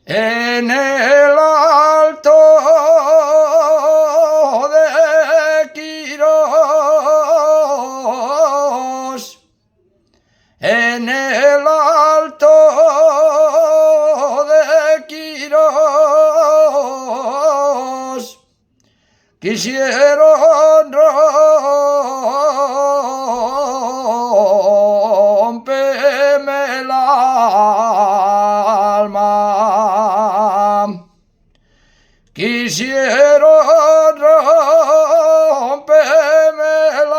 En el alto de Quirós, en el alto de Quirós, quisieron romperme el alma. Quisieron romperme el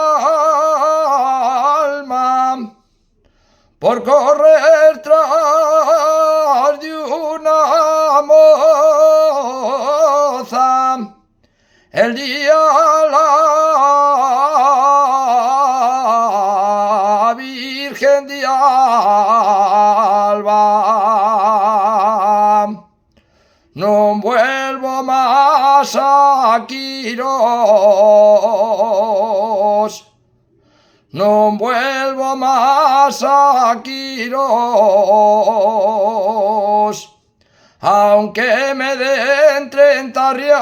alma por correr tras de una moza el día la Virgen de Alba. No vuelvo más a Quirós, no vuelvo más a Quirós, aunque me den 30 reales.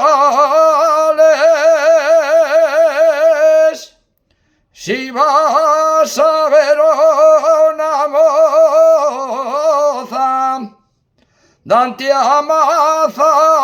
Si vas a ver una moza, dante amaza